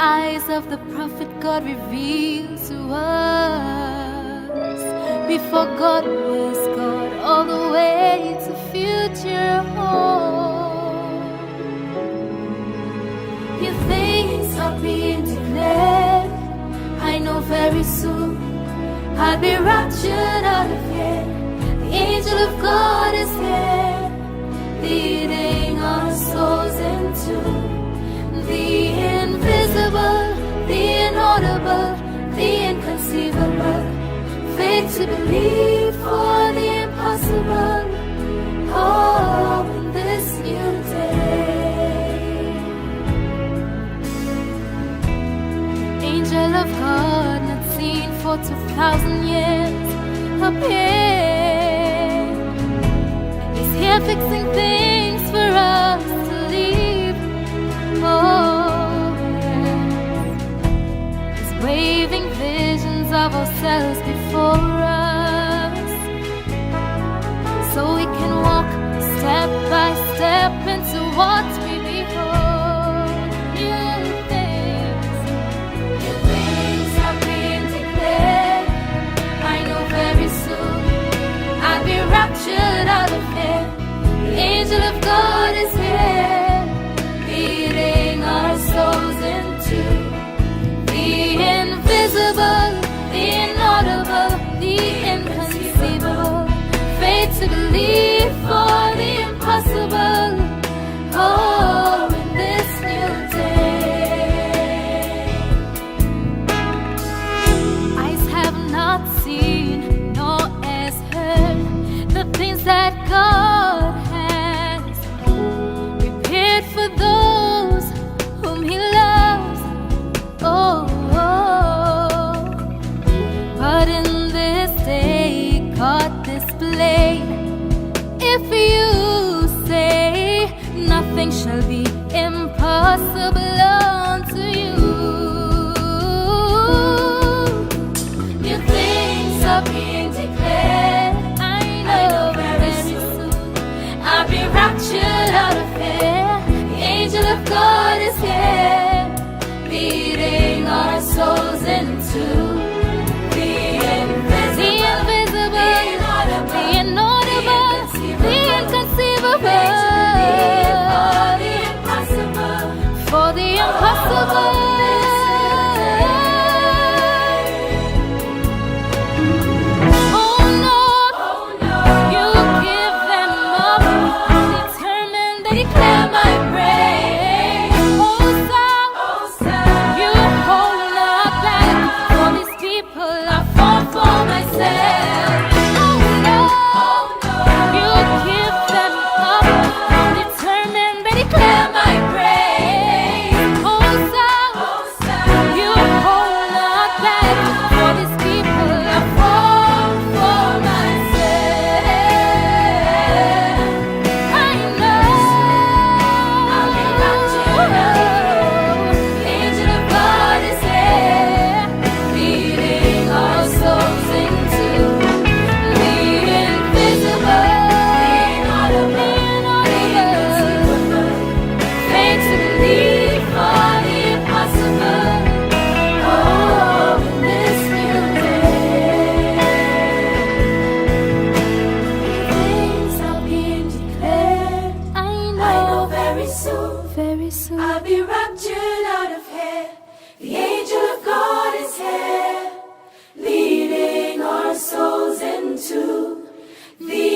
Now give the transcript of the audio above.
eyes of the prophet God reveals to us. Before God was God, all the way to future home. Your things are being declared. I know very soon I'll be raptured out of here. The angel of God is here, leading our souls into the invisible, the inaudible, the inconceivable. Faith to believe for the impossible. Oh, in this new day. Angel of God, not seen for 2,000 years, appeared. He's here fixing things for us to leave. Oh, yes. He's waving visions of ourselves before us, so we can walk step by step into what we behold. New things are being declared. I know very soon I'll be raptured out of here. The angel of God is here, leading our souls into the invisible, the inaudible, the inconceivable. Faith to believe for the impossible. Oh, in this new day. Eyes have not seen, nor has heard the things that God has prepared for those whom He loves. Oh, but in this day, God displayed. If you say nothing shall be impossible unto you. New things are being declared. I know very soon I'll be raptured out of here. The angel of God is here, leading our souls into the invisible, the inaudible, the inconceivable. For the impossible. Oh no, you give them up, determined they declare my praise. Oh, you hold not back for these people I fought for myself. Oh no, you give them up, determined they declare my praise. Oh, you hold not back for these people I fought for myself. I know I'll be raptured out. The angel of God is here, leading our souls into the invisible, the inaudible, the inconceivable. Faith to believe for the impossible. Oh, in this new day. Things are being declared. I know very soon I'll be raptured out of here. The angel of God is here, leading our souls into the